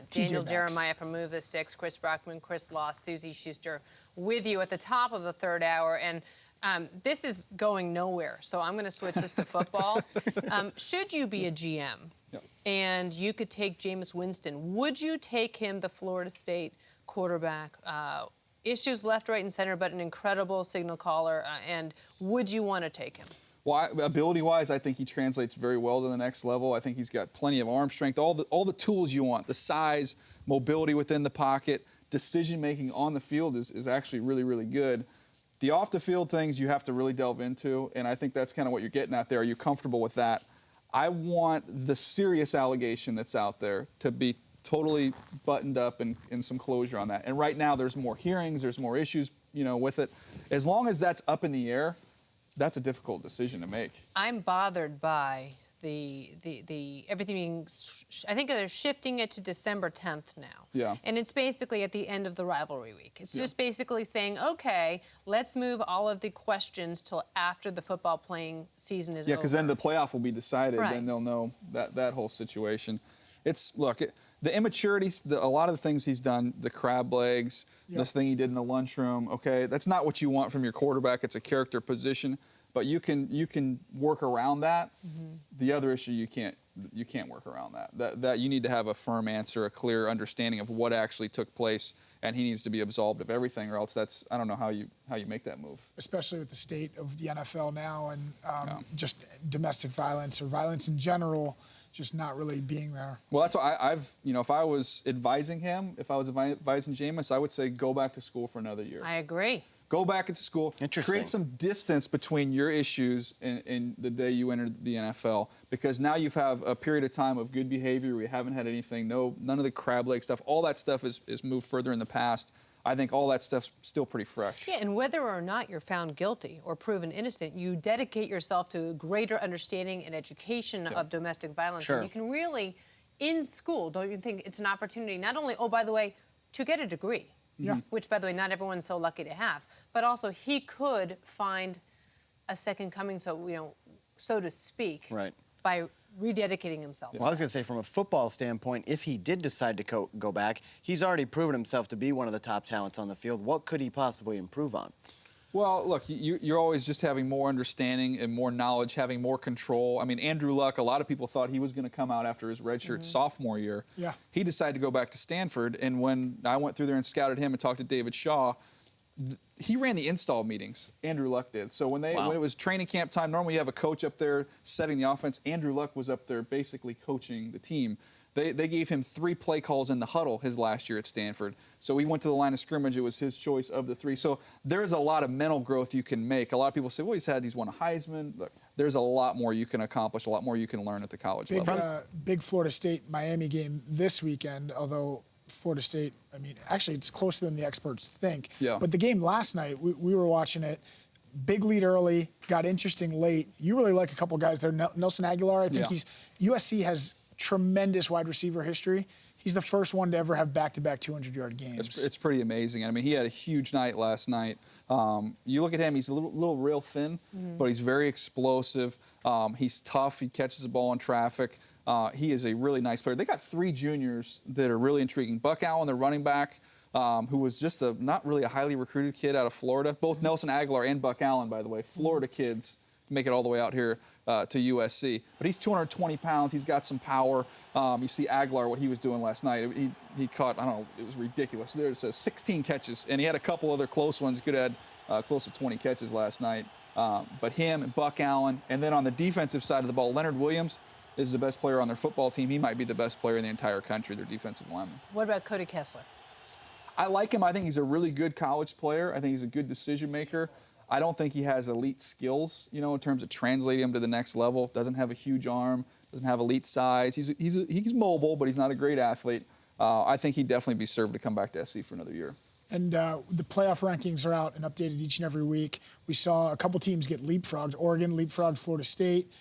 Daniel Jeremiah from Move the Sticks, Chris Brockman, Chris Loss, Susie Schuster with you at the top of the third hour. And this is going nowhere, so I'm going to switch this to football. Should you be a GM and you could take Jameis Winston, would you take him, the Florida State quarterback? Issues left, right, and center, but an incredible signal caller. And would you want to take him? Well, ability-wise, I think he translates very well to the next level. I think he's got plenty of arm strength, all the tools you want, the size, mobility within the pocket, decision-making on the field is actually really, really good. The off-the-field things you have to really delve into, and I think that's kind of what you're getting at there. Are you comfortable with that? I want the serious allegation that's out there to be totally buttoned up and some closure on that. And right now there's more hearings, there's more issues, with it. As long as that's up in the air, that's a difficult decision to make. I'm bothered by the everything being, I think they're shifting it to December 10th now. Yeah. And it's basically at the end of the rivalry week. It's just basically saying, okay, let's move all of the questions till after the football playing season is over. Yeah, because then the playoff will be decided, Right. and they'll know that whole situation. The immaturity, a lot of the things he's done, the crab legs, this thing he did in the lunchroom, okay, that's not what you want from your quarterback. It's a character position, but you can work around that. The other issue, you can't work around that. That you need to have a firm answer, a clear understanding of what actually took place, and he needs to be absolved of everything, or else I don't know how you make that move. Especially with the state of the NFL now and just domestic violence or violence in general. Just not really being there. Well, that's why if I was advising him, if I was advising Jameis, I would say go back to school for another year. I agree. Go back into school. Create some distance between your issues and the day you entered the NFL, because now you have a period of time of good behavior. We haven't had anything, none of the crab leg stuff. All that stuff is moved further in the past. I think all that stuff's still pretty fresh. Yeah, and whether or not you're found guilty or proven innocent, you dedicate yourself to greater understanding and education of domestic violence. Sure. And you can really, in school, don't you think it's an opportunity not only, oh, by the way, to get a degree, which, by the way, not everyone's so lucky to have, but also he could find a second coming, so to speak, by rededicating himself. Well, I was going to say, from a football standpoint, if he did decide to go back, he's already proven himself to be one of the top talents on the field. What could he possibly improve on? Well, look, you're always just having more understanding and more knowledge, having more control. I mean, Andrew Luck, a lot of people thought he was going to come out after his redshirt sophomore year. Yeah. He decided to go back to Stanford, and when I went through there and scouted him and talked to David Shaw, he ran the install meetings. Andrew Luck did. So when it was training camp time, normally you have a coach up there setting the offense. Andrew Luck was up there basically coaching the team. They gave him 3 play calls in the huddle his last year at Stanford. So he went to the line of scrimmage. It was his choice of the 3. So there's a lot of mental growth you can make. A lot of people say, well, he's won a Heisman. Look, there's a lot more you can accomplish, a lot more you can learn at the college level. Big Florida State-Miami game this weekend, although Florida State, I mean, actually it's closer than the experts think. Yeah. But the game last night, we were watching it. Big lead early, got interesting late. You really like a couple guys there. Nelson Aguilar, I think USC has tremendous wide receiver history. He's the first one to ever have back-to-back 200-yard games. It's pretty amazing. I mean, he had a huge night last night. You look at him, he's a little real thin, but he's very explosive. He's tough. He catches the ball in traffic. He is a really nice player. They got 3 juniors that are really intriguing. Buck Allen, the running back, who was just not really a highly recruited kid out of Florida. Both Nelson Aguilar and Buck Allen, by the way, Florida kids, make it all the way out here to USC. But he's 220 pounds. He's got some power. You see Aguilar, what he was doing last night. He caught, I don't know, it was ridiculous. There it says 16 catches, and he had a couple other close ones. He could have had close to 20 catches last night. But him and Buck Allen, and then on the defensive side of the ball, Leonard Williams is the best player on their football team. He might be the best player in the entire country, their defensive lineman. What about Cody Kessler? I like him. I think he's a really good college player. I think he's a good decision maker. I don't think he has elite skills, in terms of translating him to the next level. Doesn't have a huge arm, doesn't have elite size. He's mobile, but he's not a great athlete. I think he'd definitely be served to come back to SC for another year. And the playoff rankings are out and updated each and every week. We saw a couple teams get leapfrogged. Oregon leapfrogged Florida State.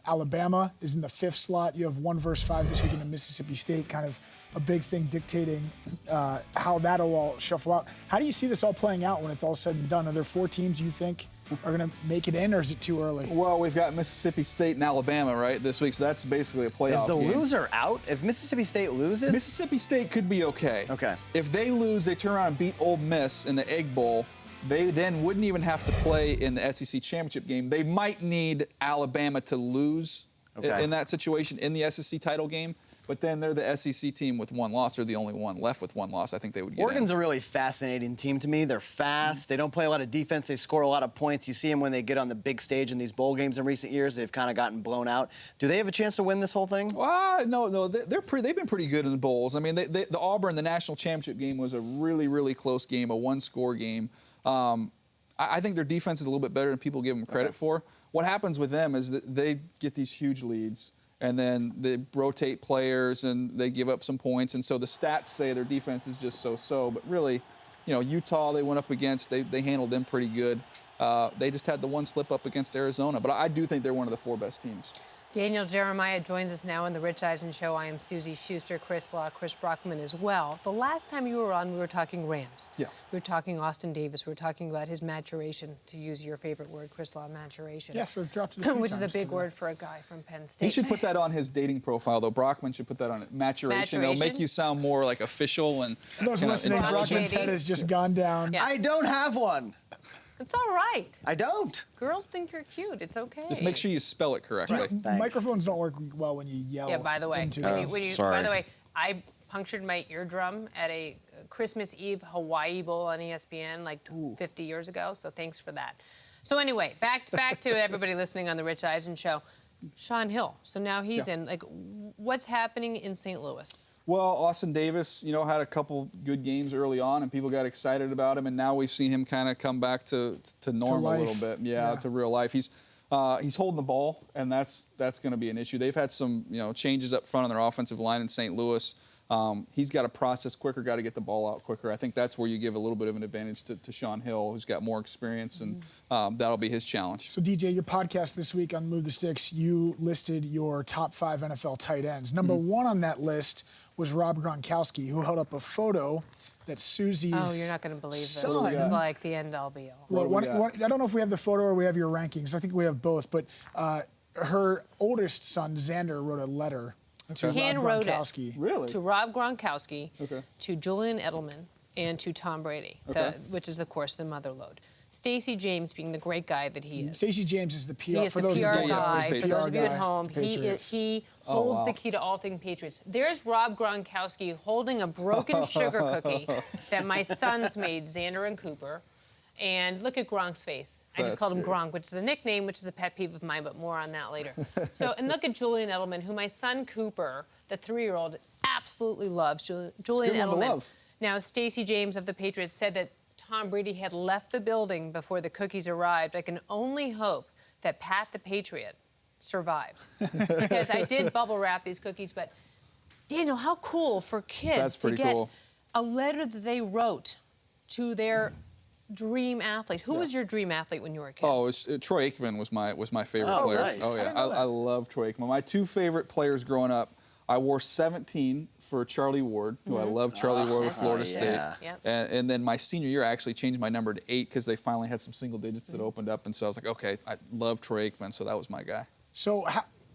Alabama is in the 5th slot. You have 1 versus 5 this weekend in Mississippi State, kind of a big thing dictating how that'll all shuffle out. How do you see this all playing out when it's all said and done? Are there 4 teams you think are going to make it in, or is it too early? Well, we've got Mississippi State and Alabama, right, this week, so that's basically a playoff Is the game. loser out? If Mississippi State loses? Mississippi State could be okay. Okay. If they lose, they turn around and beat Ole Miss in the Egg Bowl. They then wouldn't even have to play in the SEC championship game. They might need Alabama to lose in that situation in the SEC title game. But then they're the SEC team with one loss. They're the only one left with one loss. I think they would get Oregon's in. a really fascinating team to me. They're fast. They don't play a lot of defense. They score a lot of points. You see them when they get on the big stage in these bowl games in recent years. They've kind of gotten blown out. Do they have a chance to win this whole thing? No. They've been pretty good in the bowls. I mean, the Auburn, the national championship game was a really, really close game, a one-score game. I think their defense is a little bit better than people give them credit for. What happens with them is that they get these huge leads, and then they rotate players, and they give up some points. And so the stats say their defense is just so-so. But really, Utah they went up against, they handled them pretty good. They just had the one slip up against Arizona. But I do think they're one of the 4 best teams. Daniel Jeremiah joins us now in the Rich Eisen Show. I am Susie Schuster, Chris Law, Chris Brockman as well. The last time you were on, we were talking Rams. Yeah. We were talking Austin Davis. We were talking about his maturation, to use your favorite word, Chris Law, maturation. Yes, I've dropped it a few Which is a times big today. word for a guy from Penn State. He should put that on his dating profile, though. Brockman should put that on it. Maturation. It'll make you sound more like official and For those listening, intelligent. Brockman's head has just gone down. Yeah. I don't have one. It's all right. I don't. Girls think you're cute. It's okay. just make sure you spell it correctly. Thanks. Microphones don't work well when you yell. Yeah, by the way, into sorry. by the way, I punctured my eardrum at a Christmas Eve Hawaii Bowl on ESPN like 50 years ago, so thanks for that. So anyway, back to everybody listening on the Rich Eisen Show. Sean Hill. So now he's in. Like, what's happening in St. Louis? Well, Austin Davis, had a couple good games early on, and people got excited about him. And now we've seen him kind of come back to norm a little bit, to real life. He's holding the ball, and that's going to be an issue. They've had some changes up front on their offensive line in St. Louis. He's got to process quicker, got to get the ball out quicker. I think that's where you give a little bit of an advantage to Sean Hill, who's got more experience, and that'll be his challenge. So, DJ, your podcast this week on Move the Sticks, you listed your top 5 NFL tight ends. Number 1 on that list was Rob Gronkowski, who held up a photo that Susie's Oh, you're not going to believe this. son- This is like the end all be all. What do we got? I don't know if we have the photo or we have your rankings. I think we have both. But her oldest son, Xander, wrote a letter to Rob Hand wrote Gronkowski. it Really? to Rob Gronkowski, Okay. to Julian Edelman, and to Tom Brady, Okay. which is, of course, the mother lode. Stacey James being the great guy that he is. Stacey James is the PR. He is for the those PR that don't know, guy. he's the For those PR of you at guy, home, Patriots. he holds wow. the key to all things Patriots. There's Rob Gronkowski holding a broken sugar cookie that my sons made, Xander and Cooper. And look at Gronk's face. I just That's called him great. Gronk, which is a nickname, which is a pet peeve of mine, but more on that later. And look at Julian Edelman, who my son Cooper, the 3-year-old, absolutely loves. Julian good one to Edelman. love. Now, Stacey James of the Patriots said that Tom Brady had left the building before the cookies arrived. I can only hope that Pat the Patriot survived. Because I did bubble wrap these cookies, but Daniel, how cool for kids That's to pretty get cool. a letter that they wrote to their dream athlete. Who was your dream athlete when you were a kid? Oh, Troy Aikman was my favorite Oh, player. nice. Oh I yeah, didn't know that. I love Troy Aikman. My 2 favorite players growing up, I wore 17 for Charlie Ward, who I love Charlie Ward with Florida State. yeah. Yep. And then my senior year, I actually changed my number to 8 because they finally had some single digits that opened up, and so I was like, okay, I love Troy Aikman, so that was my guy. So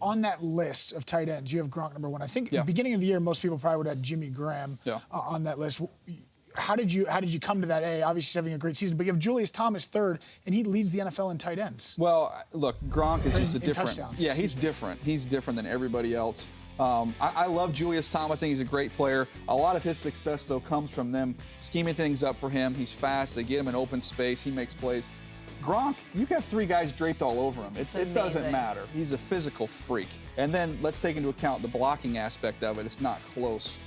on that list of tight ends, you have Gronk number 1. I think at Yeah. the beginning of the year, most people probably would have Jimmy Graham on that list. How did you come to that? Obviously he's having a great season, but you have Julius Thomas 3rd, and he leads the NFL in tight ends. Well, look, Gronk is just a In different. touchdowns, Yeah, he's different. He's different than everybody else. I love Julius Thomas. I think he's a great player. A lot of his success, though, comes from them scheming things up for him. He's fast. They get him in open space. He makes plays. Gronk, you can have 3 guys draped all over him. It doesn't amazing. matter. He's a physical freak. And then let's take into account the blocking aspect of it. It's not close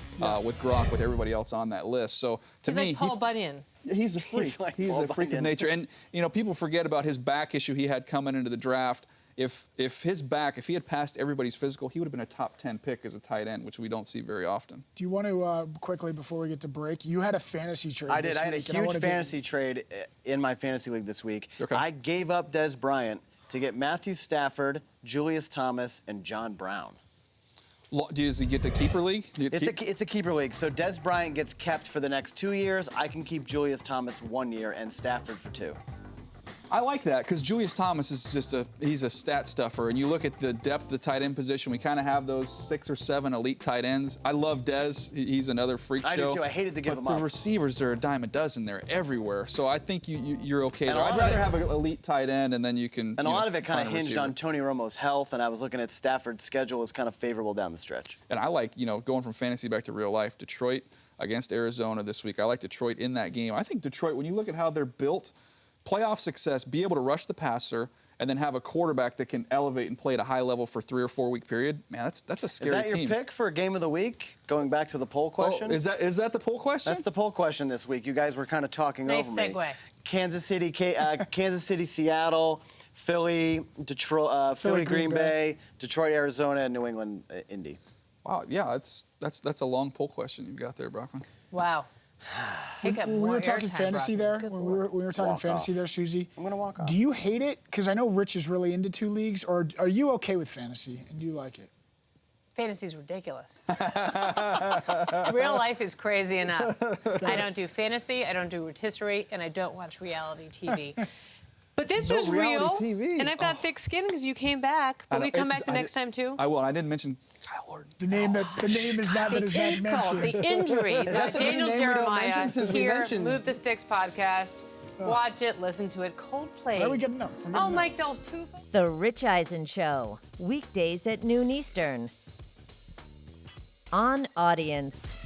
with Gronk, with everybody else on that list. So to He's me, like Paul Bunyan. He's a freak. He's like He's Paul a freak of Bunyan. nature. And, people forget about his back issue he had coming into the draft. If he had passed everybody's physical, he would have been a top 10 pick as a tight end, which we don't see very often. Do you want to, quickly before we get to break, you had a fantasy trade I did. this I had a week, and huge wanna get- fantasy trade in my fantasy league this week. Okay. I gave up Des Bryant to get Matthew Stafford, Julius Thomas, and John Brown. Does he get to keeper league? It's a keeper league, so Des Bryant gets kept for the next 2 years. I can keep Julius Thomas 1 year and Stafford for 2. I like that because Julius Thomas is he's a stat stuffer. And you look at the depth of the tight end position, we kind of have those 6 or 7 elite tight ends. I love Dez. He's another freak show. I do too. I hated to give him But up. the receivers are a dime a dozen. They're everywhere. So I think you're okay And there. a lot I'd of rather it- have an elite tight end, and then you can. And a lot of it kind find of a hinged receiver. on Tony Romo's health, and I was looking at Stafford's schedule was kind of favorable down the stretch. And I like, going from fantasy back to real life, Detroit against Arizona this week. I like Detroit in that game. I think Detroit, when you look at how they're built, playoff success, be able to rush the passer, and then have a quarterback that can elevate and play at a high level for 3 or 4 week period. Man, that's a scary Is that team. your pick for game of the week? Going back to the poll question. Oh, is that the poll question? That's the poll question this week. You guys were kind of talking Nice over me. segue. Kansas City, Seattle, Philly, Detroit, Philly, Green Bay, Detroit, Arizona, and New England, Indy. Wow, yeah, that's a long poll question you've got there, Brockman. Wow. Take up When we more were talking airtime, fantasy Brockman. there, Good when Lord. we were talking Walk fantasy off. there, Susie. I'm gonna walk off. Do you hate it? Because I know Rich is really into 2 leagues, or are you okay with fantasy and do you like it? Fantasy's ridiculous. Real life is crazy enough. I don't do fantasy, I don't do rotisserie, and I don't watch reality TV. But this No was real, reality TV. and I've got thick skin because you came back. But I we know. come back the next time too. I will. And I didn't mention Kyle Orton. The name is not that is The not insult, mentioned. the injury. that the new Daniel name we don't Jeremiah mention since we here, mentioned- Move the Sticks podcast. Watch it, listen to it. Coldplay. Are we getting up? We're getting Oh, up. Mike Del Tufo. The Rich Eisen Show, weekdays at noon Eastern. On Audience.